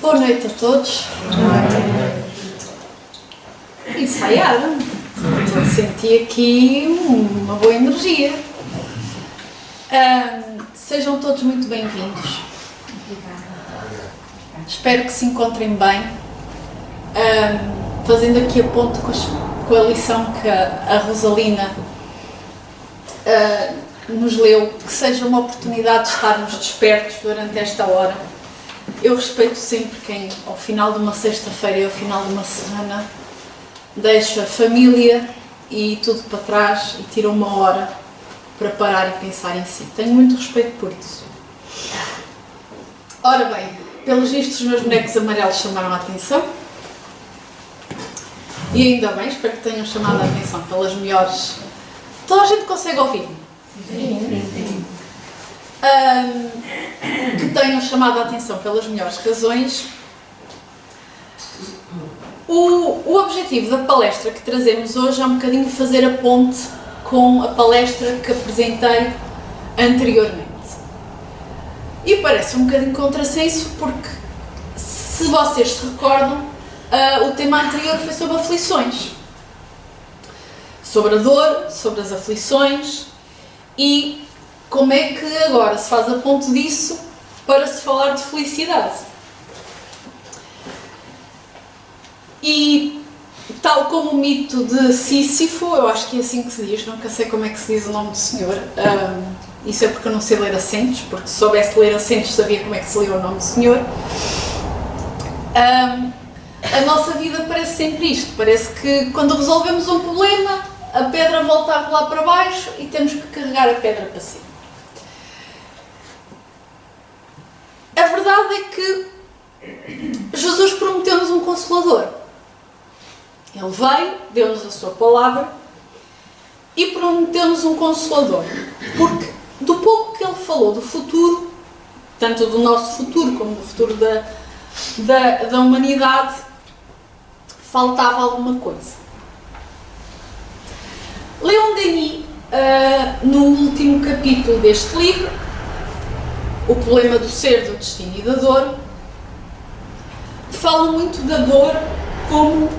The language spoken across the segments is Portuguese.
Boa noite a todos. Ensaiaram. Estou a sentir aqui uma boa energia. Sejam todos muito bem-vindos. Espero que se encontrem bem. Fazendo aqui a ponte com a lição que a Rosalina nos leu, que seja uma oportunidade de estarmos despertos durante esta hora. Eu respeito sempre quem, ao final de uma sexta-feira e ao final de uma semana, deixa a família e tudo para trás e tira uma hora para parar e pensar em si. Tenho muito respeito por isso. Ora bem, pelos vistos os meus bonecos amarelos chamaram a atenção. E ainda bem, espero que tenham chamado a atenção pelas melhores... Toda a gente consegue ouvir-me? Sim. Que tenham chamado a atenção pelas melhores razões. O objetivo da palestra que trazemos hoje é um bocadinho fazer a ponte com a palestra que apresentei anteriormente. E parece um bocadinho contrassenso porque, se vocês se recordam, o tema anterior foi sobre aflições. Sobre a dor, sobre as aflições e como é que agora se faz a ponte disso para se falar de felicidade. E tal como o mito de Sísifo, eu acho que é assim que se diz, nunca sei como é que se diz o nome do senhor, isso é porque eu não sei ler acentos, porque se soubesse ler acentos sabia como é que se lia o nome do senhor. A nossa vida parece sempre isto, parece que quando resolvemos um problema, a pedra volta a rolar para baixo e temos que carregar a pedra para cima. A verdade é que Jesus prometeu-nos um Consolador. Ele veio, deu-nos a sua palavra e prometeu-nos um Consolador. Porque do pouco que ele falou do futuro, tanto do nosso futuro como do futuro da humanidade, faltava alguma coisa. Leon Denis, no último capítulo deste livro, O Problema do Ser, do Destino e da Dor, fala muito da dor como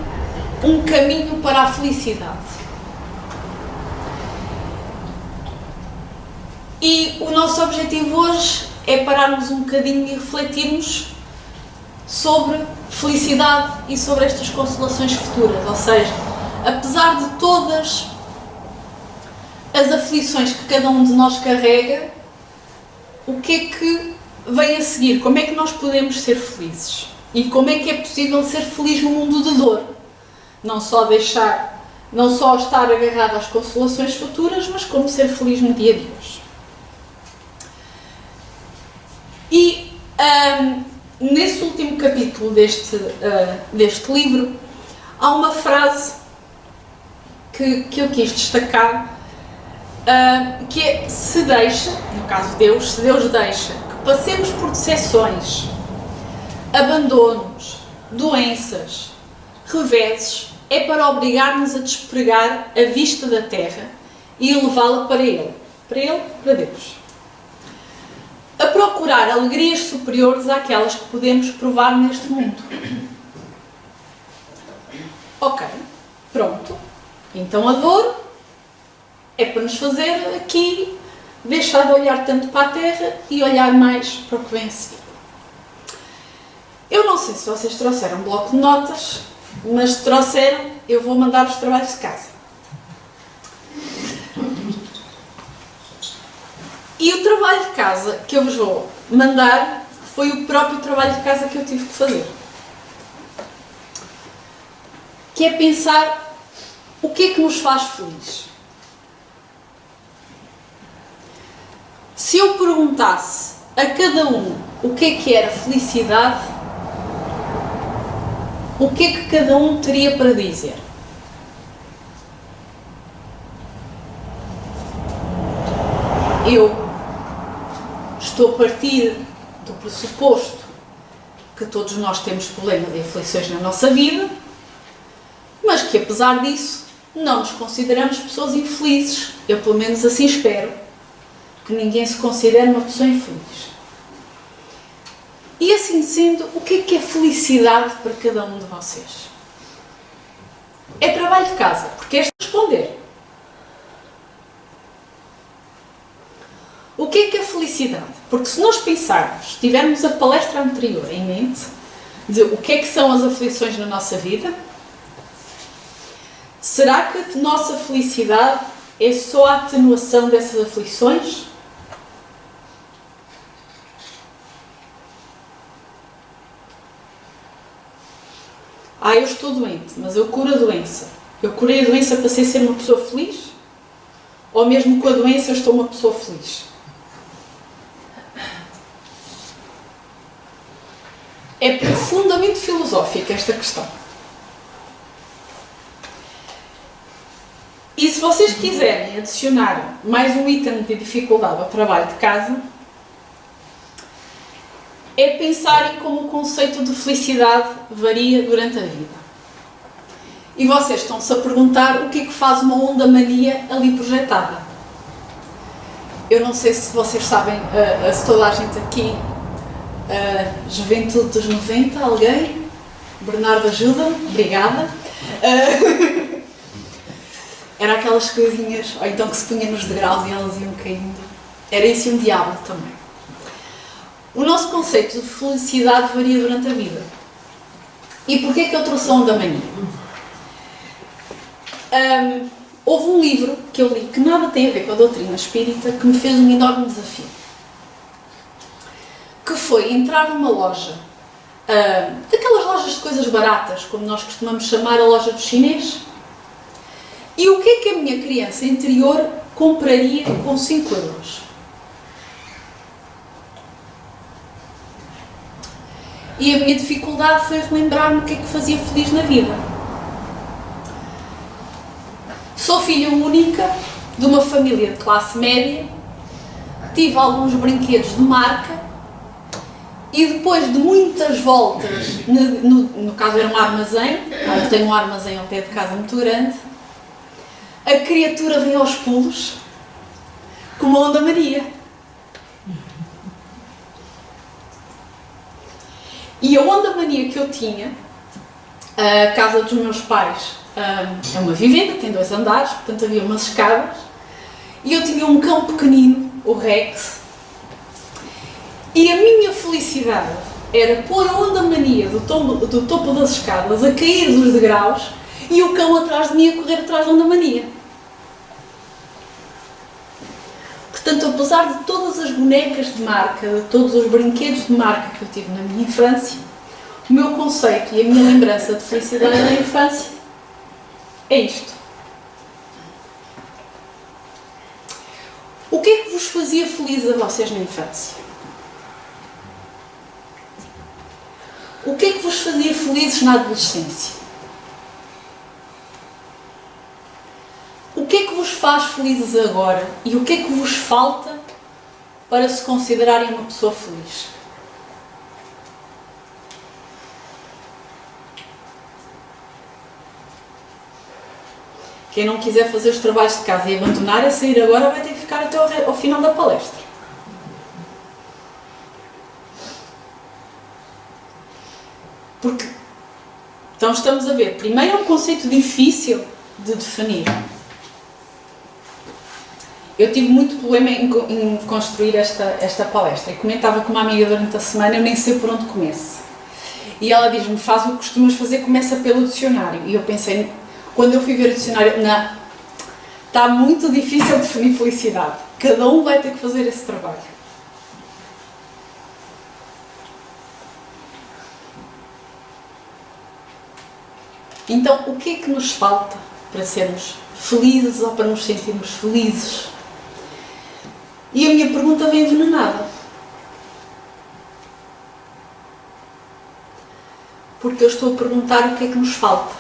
um caminho para a felicidade. E o nosso objetivo hoje é pararmos um bocadinho e refletirmos sobre felicidade e sobre estas consolações futuras, ou seja, apesar de todas as aflições que cada um de nós carrega, o que é que vem a seguir? Como é que nós podemos ser felizes? E como é que é possível ser feliz no mundo de dor? Não só estar agarrado às consolações futuras, mas como ser feliz no dia de hoje. E nesse último capítulo deste livro, há uma frase que eu quis destacar, que é: se deixa, no caso Deus, se Deus deixa que passemos por decepções, abandonos, doenças, reveses, é para obrigar-nos a despregar a vista da terra e levá-la para Ele, para Deus. A procurar alegrias superiores àquelas que podemos provar neste mundo. Ok, pronto. Então a dor é para nos fazer aqui deixar de olhar tanto para a terra e olhar mais para o que vem a seguir. Eu não sei se vocês trouxeram um bloco de notas, mas se trouxeram, eu vou mandar os trabalhos de casa. E o trabalho de casa que eu vos vou mandar foi o próprio trabalho de casa que eu tive que fazer. Que é pensar o que é que nos faz feliz. Se eu perguntasse a cada um o que era felicidade, o que é que cada um teria para dizer? Eu estou a partir do pressuposto que todos nós temos problemas e aflições na nossa vida, mas que apesar disso não nos consideramos pessoas infelizes. Eu pelo menos assim espero, que ninguém se considere uma pessoa infeliz. E assim sendo, o que é felicidade para cada um de vocês? É trabalho de casa, porque és responder. O que é felicidade? Porque se nós pensarmos, tivermos a palestra anterior em mente, de o que são as aflições na nossa vida, será que a nossa felicidade é só a atenuação dessas aflições? Eu estou doente, mas eu curo a doença. Eu curei a doença para ser uma pessoa feliz? Ou mesmo com a doença eu estou uma pessoa feliz? É profundamente filosófica esta questão. E se vocês quiserem adicionar mais um item de dificuldade ao trabalho de casa, é pensarem como o conceito de felicidade varia durante a vida. E vocês estão-se a perguntar o que é que faz uma onda mania ali projetada. Eu não sei se vocês sabem, se toda a gente aqui, juventude dos 90, alguém? Bernardo ajuda, obrigada. Era aquelas coisinhas, ou então que se punha nos degraus e elas iam caindo. Era isso e um diabo também. O nosso conceito de felicidade varia durante a vida. E porquê é que eu trouxe a onda mania? Houve um livro que eu li que nada tem a ver com a doutrina espírita que me fez um enorme desafio. Que foi entrar numa loja, daquelas lojas de coisas baratas, como nós costumamos chamar a loja do chinês, e o que é que a minha criança interior compraria com 5 euros? E a minha dificuldade foi relembrar-me o que é que fazia feliz na vida. Sou filha única de uma família de classe média, tive alguns brinquedos de marca e depois de muitas voltas, no caso era um armazém, eu tenho um armazém ao pé de casa muito grande, a criatura vem aos pulos como a onda Maria. E a onda mania que eu tinha, a casa dos meus pais é uma vivenda, tem 2 andares, portanto havia umas escadas, e eu tinha um cão pequenino, o Rex, e a minha felicidade era pôr a onda mania do topo das escadas a cair dos degraus e o cão atrás de mim a correr atrás da onda mania. Portanto, apesar de todas as bonecas de marca, de todos os brinquedos de marca que eu tive na minha infância, o meu conceito e a minha lembrança de felicidade na infância é isto. O que é que vos fazia feliz a vocês na infância? O que é que vos fazia felizes na adolescência? O que é que vos faz felizes agora e o que é que vos falta para se considerarem uma pessoa feliz? Quem não quiser fazer os trabalhos de casa e abandonar, a sair agora vai ter que ficar até ao final da palestra. Porque, então estamos a ver, primeiro é um conceito difícil de definir. Eu tive muito problema em construir esta palestra e comentava com uma amiga durante a semana, eu nem sei por onde começo. E ela diz-me, faz o que costumas fazer, começa pelo dicionário. E eu pensei, quando eu fui ver o dicionário, não, está muito difícil definir felicidade. Cada um vai ter que fazer esse trabalho. Então, o que é que nos falta para sermos felizes ou para nos sentirmos felizes? E a minha pergunta vem envenenada. Porque eu estou a perguntar o que é que nos falta.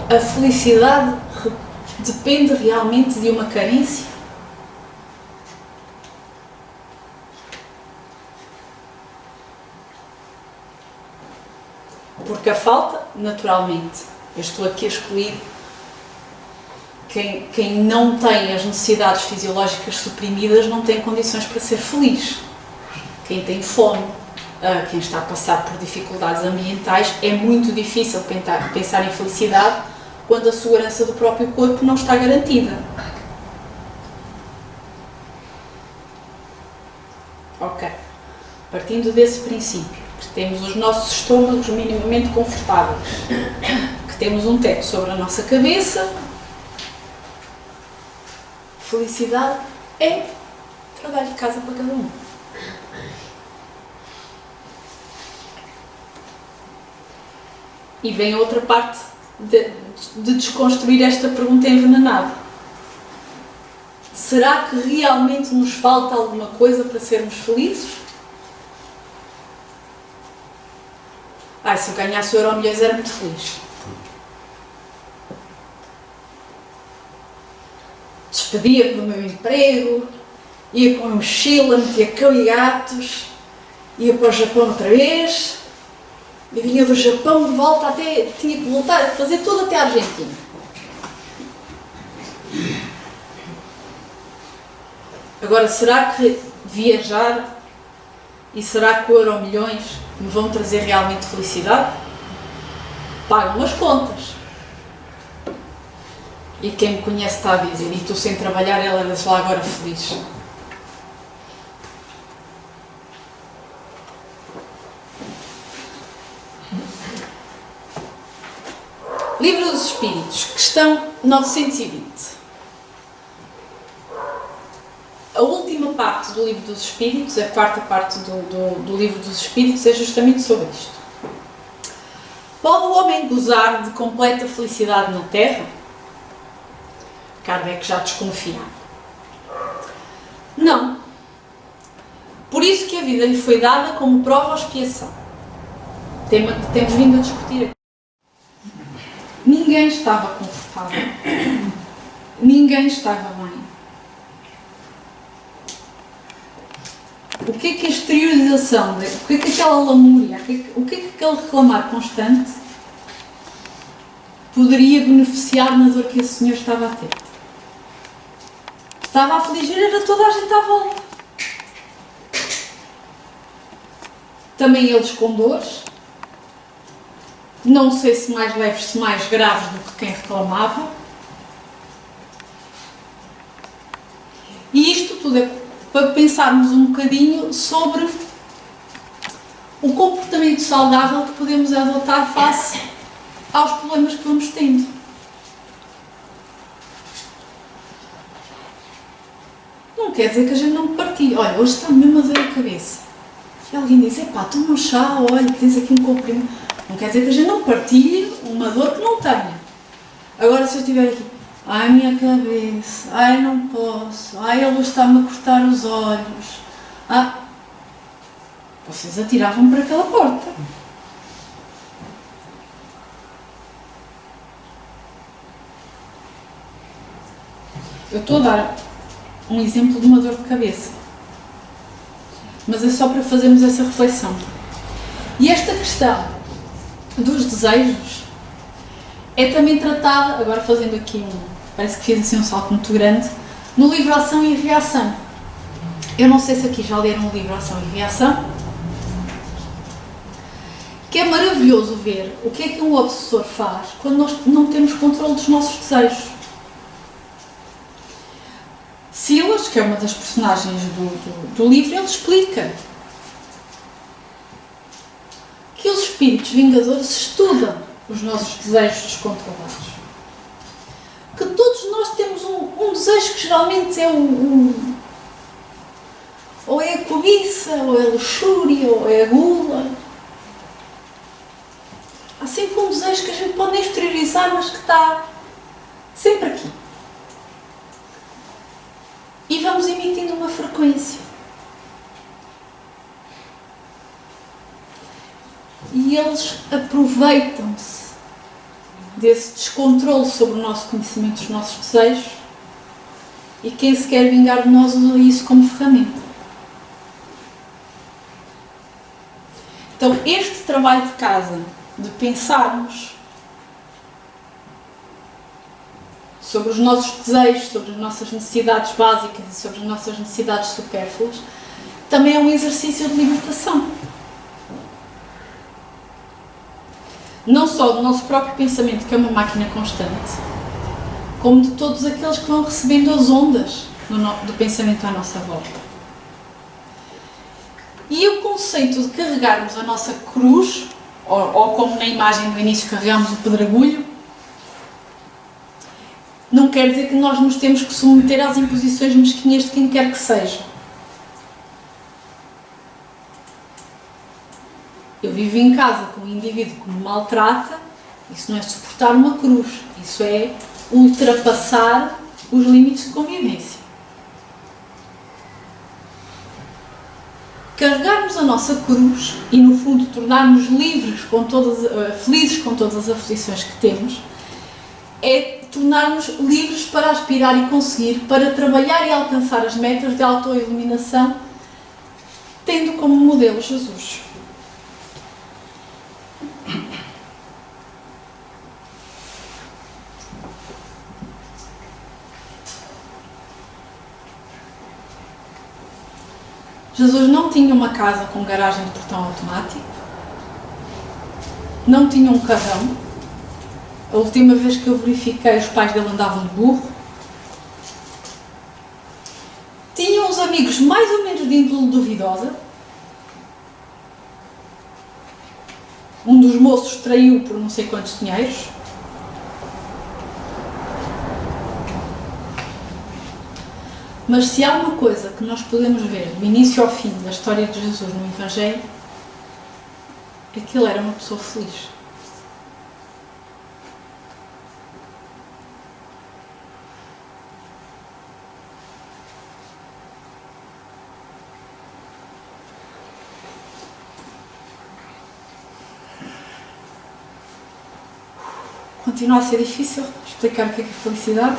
A felicidade depende realmente de uma carência? Porque a falta, naturalmente, Eu estou aqui a excluir quem não tem as necessidades fisiológicas suprimidas, não tem condições para ser feliz. Quem tem fome, quem está a passar por dificuldades ambientais, é muito difícil pensar em felicidade quando a segurança do próprio corpo não está garantida. Ok. Partindo desse princípio, que temos os nossos estômagos minimamente confortáveis, que temos um teto sobre a nossa cabeça, felicidade é trabalho de casa para cada um. E vem a outra parte de desconstruir esta pergunta envenenada. Será que realmente nos falta alguma coisa para sermos felizes? Se eu ganhasse o Euromilhões era muito feliz. Despedia-me do meu emprego, ia com a mochila, metia cão e gatos, ia para o Japão outra vez, e vinha do Japão de volta até, tinha que voltar a fazer tudo até a Argentina. Agora, será que viajar e será que o Euromilhões me vão trazer realmente felicidade? Pagam as contas. E quem me conhece está a dizer, e tu sem trabalhar, ela eras lá agora feliz. Livro dos Espíritos, questão 920. A última parte do Livro dos Espíritos, a quarta parte do Livro dos Espíritos, é justamente sobre isto. Pode o homem gozar de completa felicidade na Terra? Kardec já desconfia. Não. Por isso que a vida lhe foi dada como prova ou expiação. Tema que temos vindo a discutir aqui. Ninguém estava confortável. Ninguém estava bem. O que é que a exteriorização, o que é que aquela lamúria, o que é que aquele reclamar constante poderia beneficiar na dor que esse senhor estava a ter? Estava a afligir, era toda a gente à volta. Também eles com dores. Não sei se mais leves, se mais graves do que quem reclamava. E isto tudo é para pensarmos um bocadinho sobre o comportamento saudável que podemos adotar face aos problemas que vamos tendo. Não quer dizer que a gente não partilhe. Olha, hoje está mesmo a doer a cabeça. E alguém diz, toma um chá, olha, tens aqui um comprimido. Não quer dizer que a gente não partilhe uma dor que não tenha. Agora, se eu estiver aqui, ai, minha cabeça, ai, não posso, ai, a luz está-me a cortar os olhos. Vocês atiravam para aquela porta. Eu estou a dar um exemplo de uma dor de cabeça. Mas é só para fazermos essa reflexão. E esta questão dos desejos é também tratada, agora fazendo aqui parece que fiz assim um salto muito grande, no livro Ação e Reação. Eu não sei se aqui já leram o livro Ação e Reação, que é maravilhoso ver o que é que um obsessor faz quando nós não temos controle dos nossos desejos. Silas, que é uma das personagens do livro, ele explica que os espíritos vingadores estudam os nossos desejos descontrolados. Que todos nós temos um desejo que geralmente é ou é a cobiça, ou é a luxúria, ou é a gula. Há sempre um desejo que a gente pode nem exteriorizar, mas que está sempre aqui. E vamos emitindo uma frequência. E eles aproveitam-se desse descontrole sobre o nosso conhecimento dos nossos desejos, e quem se quer vingar de nós usa isso como ferramenta. Então, este trabalho de casa, de pensarmos sobre os nossos desejos, sobre as nossas necessidades básicas e sobre as nossas necessidades supérfluas, também é um exercício de libertação. Não só do nosso próprio pensamento, que é uma máquina constante, como de todos aqueles que vão recebendo as ondas do pensamento à nossa volta. E o conceito de carregarmos a nossa cruz, ou como na imagem do início carregamos o pedregulho, não quer dizer que nós nos temos que submeter às imposições mesquinhas de quem quer que seja. Eu vivo em casa com um indivíduo que me maltrata, isso não é suportar uma cruz, isso é ultrapassar os limites de convivência. Carregarmos a nossa cruz e, no fundo, tornarmos felizes com todas as aflições que temos, é tornar-nos livres para aspirar e conseguir, para trabalhar e alcançar as metas de autoiluminação, tendo como modelo Jesus. Jesus não tinha uma casa com garagem de portão automático, não tinha um carrão. A última vez que eu verifiquei, os pais dele andavam de burro. Tinha uns amigos mais ou menos de índole duvidosa. Um dos moços traiu por não sei quantos dinheiros. Mas se há uma coisa que nós podemos ver do início ao fim da história de Jesus no Evangelho, é que ele era uma pessoa feliz. Continua a ser difícil explicar o que é felicidade.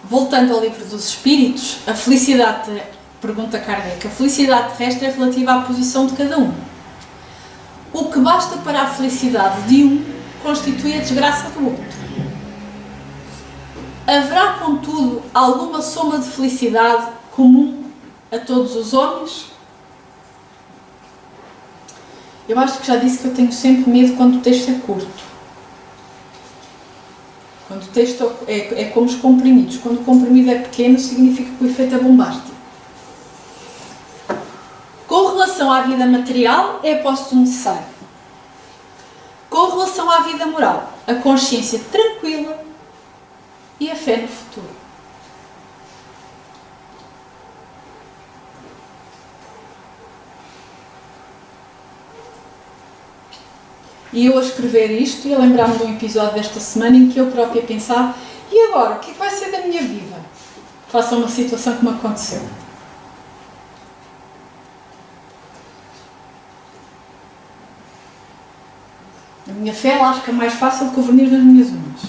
Voltando ao livro dos Espíritos, a felicidade, pergunta Kardec, a felicidade terrestre é relativa à posição de cada um. O que basta para a felicidade de um constitui a desgraça do outro. Haverá, contudo, alguma soma de felicidade comum a todos os homens? Eu acho que já disse que eu tenho sempre medo quando o texto é curto. Quando o texto é como os comprimidos. Quando o comprimido é pequeno, significa que o efeito é bombástico. Com relação à vida material, é aposto necessário. Com relação à vida moral, a consciência tranquila e a fé no futuro. E eu a escrever isto e a lembrar-me de um episódio desta semana em que eu própria pensava: e agora? O que é que vai ser da minha vida? Face a uma situação que me aconteceu. A minha fé lasca mais fácil do que o verniz das minhas unhas.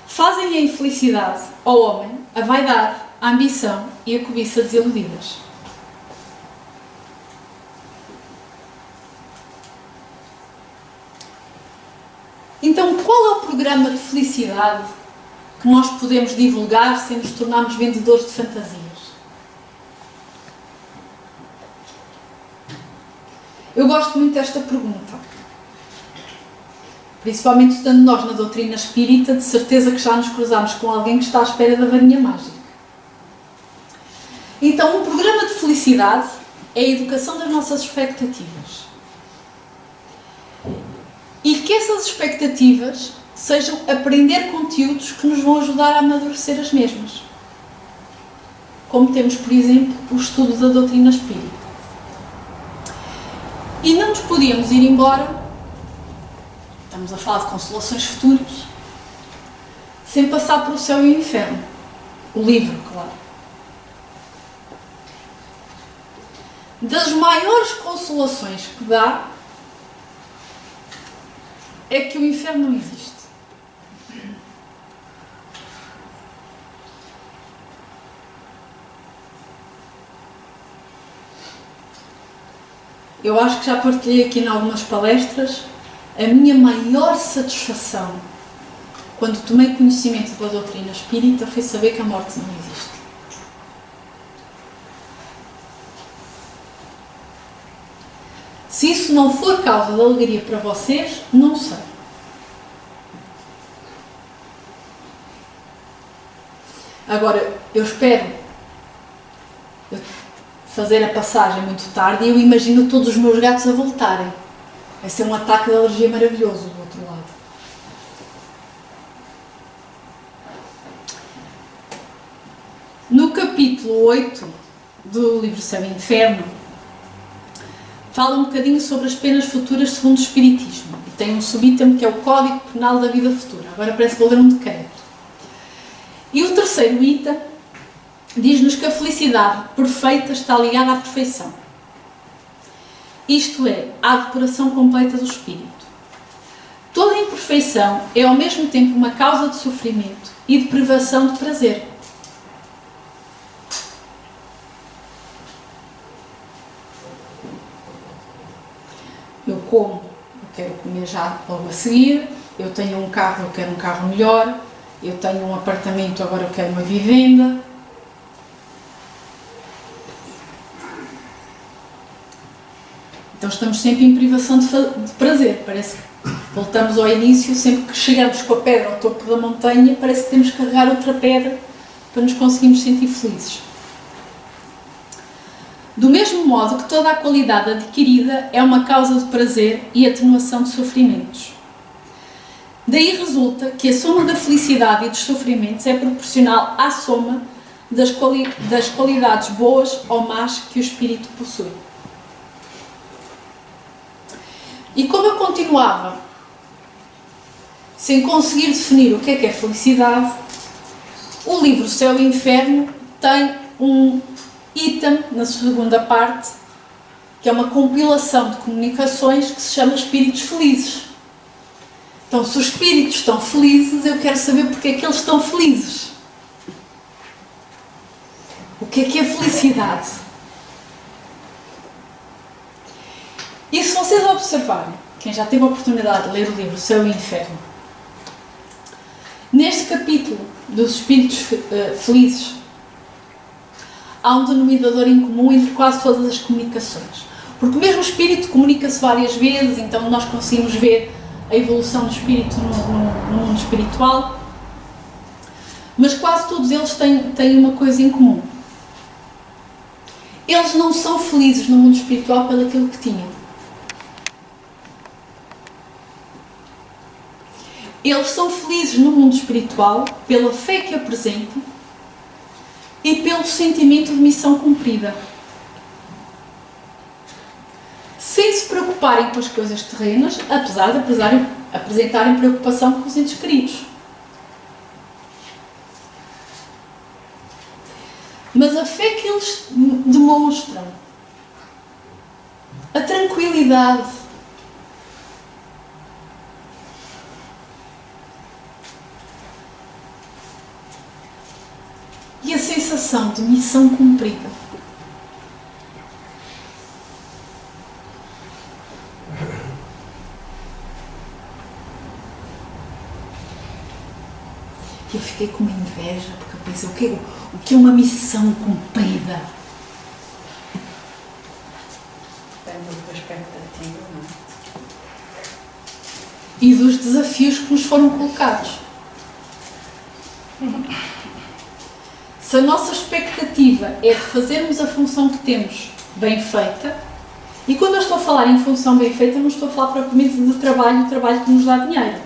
Fazem-lhe a infelicidade ao homem a vaidade, a ambição e a cobiça desiludidas. Então, qual é o programa de felicidade que nós podemos divulgar sem nos tornarmos vendedores de fantasias? Eu gosto muito desta pergunta. Principalmente estando nós na doutrina espírita, de certeza que já nos cruzamos com alguém que está à espera da varinha mágica. Então, um programa de felicidade é a educação das nossas expectativas. E que essas expectativas sejam aprender conteúdos que nos vão ajudar a amadurecer as mesmas. Como temos, por exemplo, o estudo da doutrina espírita. E não nos podíamos ir embora, estamos a falar de consolações futuras, sem passar pelo céu e o inferno. O livro, claro. Das maiores consolações que dá, é que o inferno não existe. eu acho que já partilhei aqui em algumas palestras, a minha maior satisfação quando tomei conhecimento da doutrina espírita foi saber que a morte não existe. Se isso não for causa de alegria para vocês, não sei. Agora, eu espero fazer a passagem muito tarde e eu imagino todos os meus gatos a voltarem. Vai ser um ataque de alergia maravilhoso do outro lado. No capítulo 8 do livro Céu e Inferno, fala um bocadinho sobre as penas futuras segundo o Espiritismo. E tem um subítem que é o Código Penal da Vida Futura. Agora parece que vou ler um decreto. E o terceiro item diz-nos que a felicidade perfeita está ligada à perfeição. Isto é, à depuração completa do espírito. Toda imperfeição é ao mesmo tempo uma causa de sofrimento e de privação de prazer. Eu como, eu quero comer já logo a seguir, eu tenho um carro, eu quero um carro melhor, eu tenho um apartamento, agora eu quero uma vivenda. Então estamos sempre em privação de prazer. Parece que voltamos ao início, sempre que chegamos com a pedra ao topo da montanha, parece que temos que carregar outra pedra para nos conseguirmos sentir felizes. Do mesmo modo que toda a qualidade adquirida é uma causa de prazer e atenuação de sofrimentos. Daí resulta que a soma da felicidade e dos sofrimentos é proporcional à soma das qualidades boas ou más que o espírito possui. E como eu continuava sem conseguir definir o que é felicidade, o livro Céu e Inferno tem um item na segunda parte, que é uma compilação de comunicações que se chama Espíritos Felizes. Então, se os espíritos estão felizes, eu quero saber porque é que eles estão felizes. O que é felicidade? E se vocês observarem, quem já teve a oportunidade de ler o livro Céu e Inferno, neste capítulo dos Espíritos Felizes, há um denominador em comum entre quase todas as comunicações. Porque o mesmo espírito comunica-se várias vezes, então nós conseguimos ver a evolução do espírito no mundo espiritual. Mas quase todos eles têm uma coisa em comum. Eles não são felizes no mundo espiritual pelo aquilo que tinham. Eles são felizes no mundo espiritual pela fé que apresentam e pelo sentimento de missão cumprida. Sem se preocuparem com as coisas terrenas, apesar de apresentarem preocupação com os entes queridos. Mas a fé que eles demonstram, a tranquilidade, e a sensação de missão cumprida. Eu fiquei com uma inveja, porque eu pensei, o que é uma missão cumprida? Depende da expectativa, não é? E dos desafios que nos foram colocados. Se a nossa expectativa é de fazermos a função que temos bem feita, e quando eu estou a falar em função bem feita, não estou a falar propriamente de trabalho, o trabalho que nos dá dinheiro.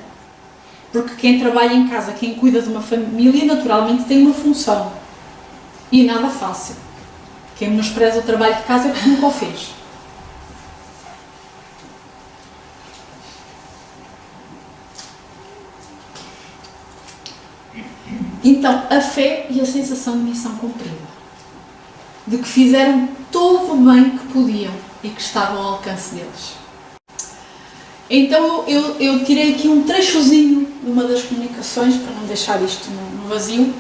Porque quem trabalha em casa, quem cuida de uma família, naturalmente tem uma função. E nada fácil. Quem menospreza o trabalho de casa é porque nunca o fez. Então, a fé e a sensação de missão cumprida. De que fizeram todo o bem que podiam e que estava ao alcance deles. Então, eu tirei aqui um trechozinho de uma das comunicações, para não deixar isto no vazio,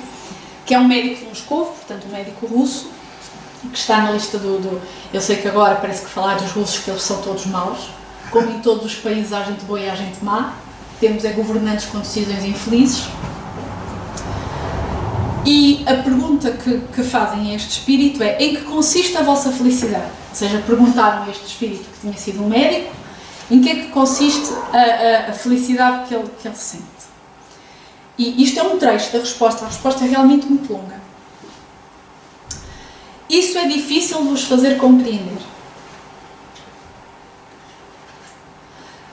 que é um médico de Moscou, portanto um médico russo, que está na lista Eu sei que agora parece que falar dos russos que eles são todos maus, como em todos os países há gente boa e há gente má, temos governantes com decisões infelizes. E a pergunta que fazem a este espírito é: em que consiste a vossa felicidade? Ou seja, perguntaram a este espírito, que tinha sido um médico, em que é que consiste a felicidade que ele sente. E isto é um trecho da resposta, a resposta é realmente muito longa. Isso é difícil de vos fazer compreender.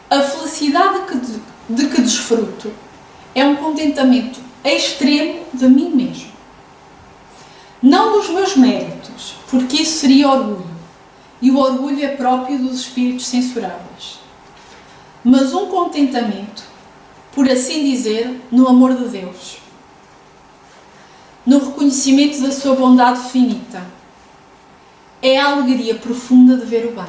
A felicidade de que desfruto é um contentamento extremo de mim mesmo. Não dos meus méritos, porque isso seria orgulho, e o orgulho é próprio dos espíritos censuráveis. Mas um contentamento, por assim dizer, no amor de Deus, no reconhecimento da sua bondade finita. É a alegria profunda de ver o bem.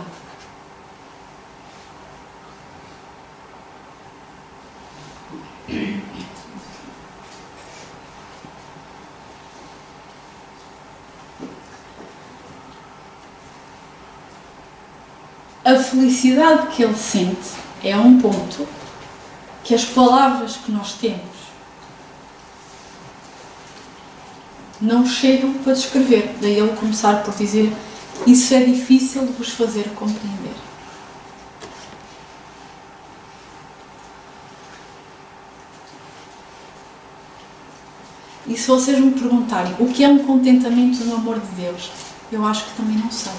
A felicidade que ele sente é um ponto que as palavras que nós temos não chegam para descrever. Daí ele começar por dizer: isso é difícil de vos fazer compreender. E se vocês me perguntarem o que é um contentamento no amor de Deus, eu acho que também não sei.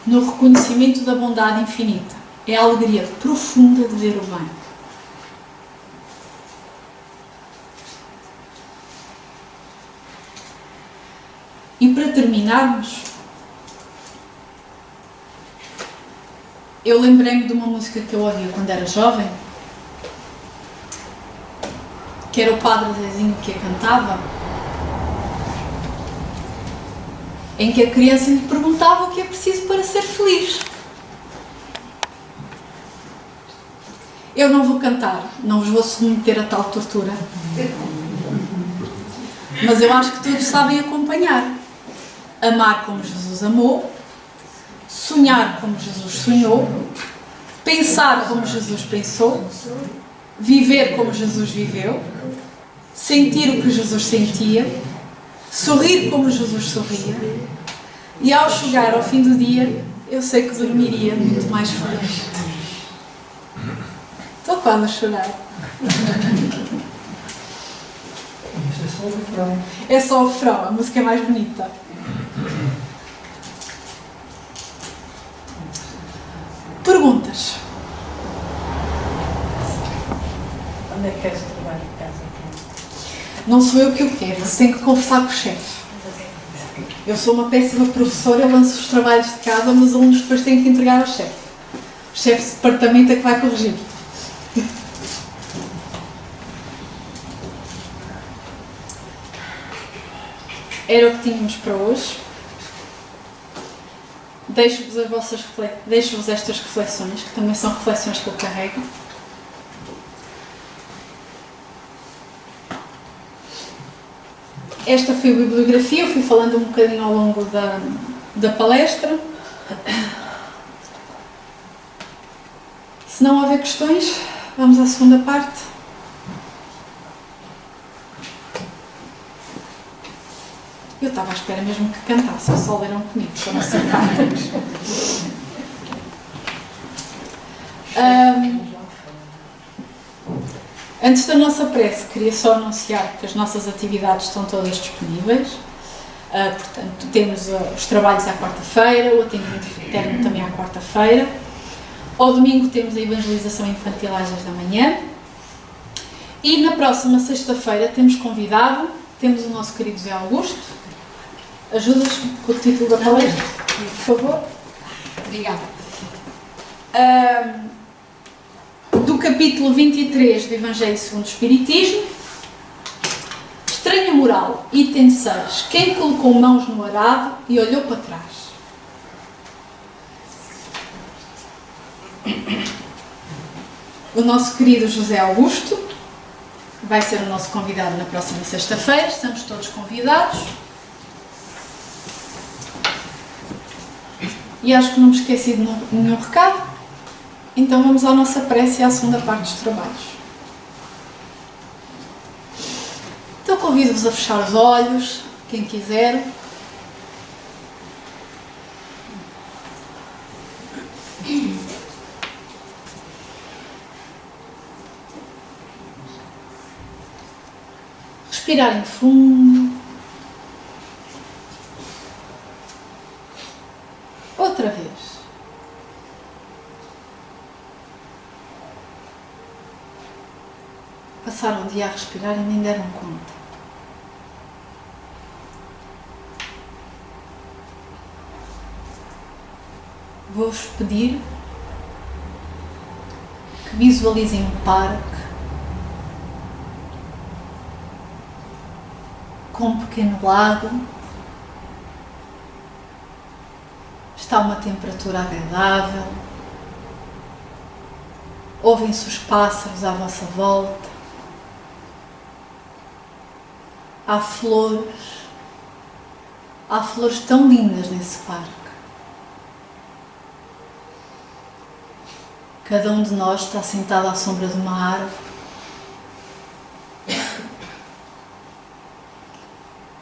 No reconhecimento da bondade infinita. É a alegria profunda de ver o bem. E para terminarmos, eu lembrei-me de uma música que eu ouvia quando era jovem, que era o Padre Zezinho que a cantava, em que a criança lhe perguntava o que é preciso para ser feliz. Eu não vou cantar, não vos vou submeter a tal tortura, mas eu acho que todos sabem acompanhar. Amar como Jesus amou, sonhar como Jesus sonhou, pensar como Jesus pensou, viver como Jesus viveu, sentir o que Jesus sentia, sorrir como Jesus sorria, e ao chegar ao fim do dia, eu sei que dormiria muito mais feliz. Estou quase a chorar. Isto é só o refrão. É só o refrão, a música é mais bonita. Perguntas? Onde é que queres trabalhar de casa? Não sou eu que o quero, você tem que conversar com o chefe. Eu sou uma péssima professora, eu lanço os trabalhos de casa, mas os alunos depois têm que entregar ao chefe. O chefe de departamento é que vai corrigir. Era o que tínhamos para hoje. Deixo-vos estas reflexões, que também são reflexões que eu carrego. Esta foi a bibliografia, eu fui falando um bocadinho ao longo da palestra. Se não houver questões, vamos à segunda parte. Eu estava à espera mesmo que cantassem, só leram comigo, foram simpáticos. Antes da nossa prece, queria só anunciar que as nossas atividades estão todas disponíveis. Portanto, temos os trabalhos à quarta-feira, o atendimento fraterno também à quarta-feira. Ao domingo temos a evangelização infantil às 10 da manhã. E na próxima sexta-feira temos convidado, temos o nosso querido Zé Augusto. Ajudas com o título da palestra, por favor? Obrigada. Do capítulo 23 do Evangelho segundo o Espiritismo. Estranha moral, item 6. Quem colocou mãos no arado e olhou para trás? o nosso querido José Augusto, que vai ser o nosso convidado na próxima sexta-feira. Estamos todos convidados. E acho que não me esqueci de nenhum recado. Então vamos à nossa prece e à segunda parte dos trabalhos. Então convido-vos a fechar os olhos, quem quiser. Respirarem fundo. Outra vez. Passaram o dia a respirar e nem deram conta. Vou-vos pedir que visualizem um parque com um pequeno lago. Está uma temperatura agradável. Ouvem-se os pássaros à vossa volta. Há flores tão lindas nesse parque. Cada um de nós está sentado à sombra de uma árvore.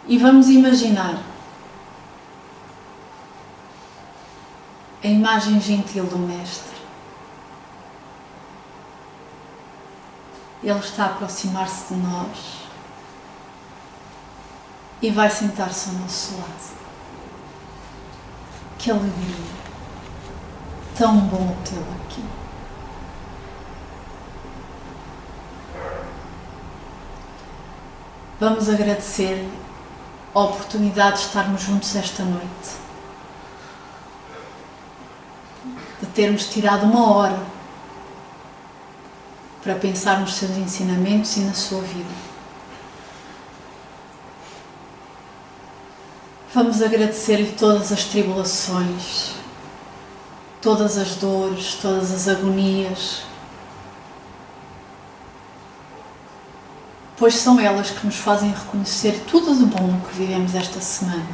E vamos imaginar a imagem gentil do Mestre. Ele está a aproximar-se de nós e vai sentar-se ao nosso lado. Que alegria! Tão bom tê-lo aqui. Vamos agradecer a oportunidade de estarmos juntos esta noite, de termos tirado uma hora para pensar nos seus ensinamentos e na sua vida. Vamos agradecer-lhe todas as tribulações, todas as dores, todas as agonias, pois são elas que nos fazem reconhecer tudo de bom que vivemos esta semana.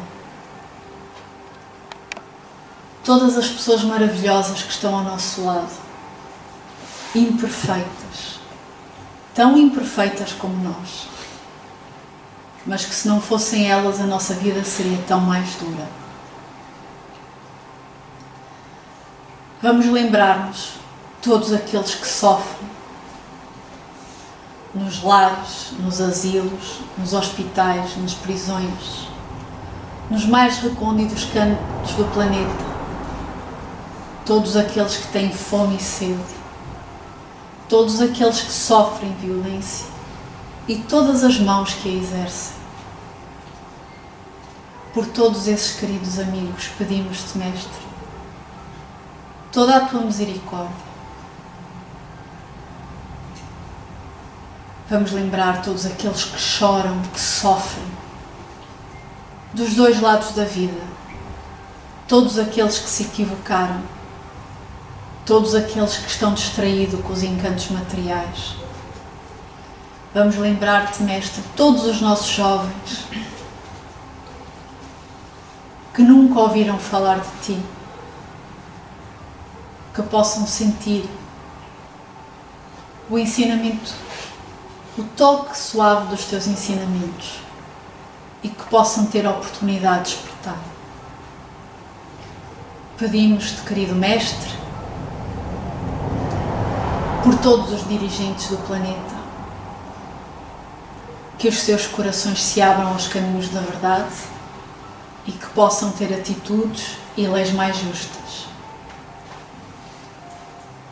Todas as pessoas maravilhosas que estão ao nosso lado, imperfeitas, tão imperfeitas como nós, mas que se não fossem elas a nossa vida seria tão mais dura. Vamos lembrar-nos todos aqueles que sofrem, nos lares, nos asilos, nos hospitais, nas prisões, nos mais recônditos cantos do planeta, todos aqueles que têm fome e sede, todos aqueles que sofrem violência e todas as mãos que a exercem. Por todos esses queridos amigos pedimos-te, Mestre, toda a tua misericórdia. Vamos lembrar todos aqueles que choram, que sofrem, dos dois lados da vida, todos aqueles que se equivocaram, todos aqueles que estão distraídos com os encantos materiais. Vamos lembrar-te, Mestre, todos os nossos jovens que nunca ouviram falar de ti, que possam sentir o ensinamento, o toque suave dos teus ensinamentos e que possam ter a oportunidade de despertar. Pedimos-te, querido Mestre, por todos os dirigentes do planeta, que os seus corações se abram aos caminhos da verdade e que possam ter atitudes e leis mais justas.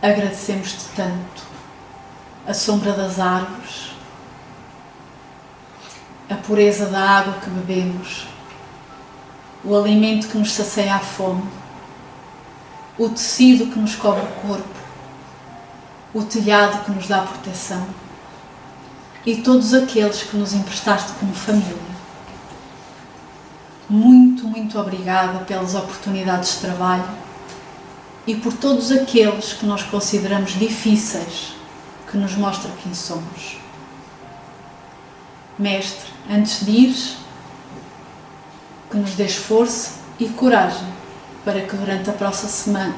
Agradecemos-te tanto a sombra das árvores, a pureza da água que bebemos, o alimento que nos sacia a fome, o tecido que nos cobre o corpo, o telhado que nos dá proteção e todos aqueles que nos emprestaste como família. Muito, muito obrigada pelas oportunidades de trabalho e por todos aqueles que nós consideramos difíceis que nos mostra quem somos. Mestre, antes de ires, que nos dês força e coragem para que durante a próxima semana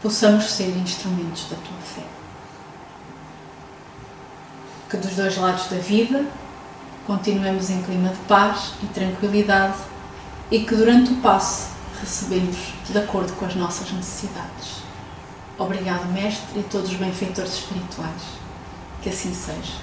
possamos ser instrumentos da tua fé. Que dos dois lados da vida continuemos em clima de paz e tranquilidade e que durante o passe recebemos de acordo com as nossas necessidades. Obrigado, Mestre, e todos os benfeitores espirituais. Que assim seja.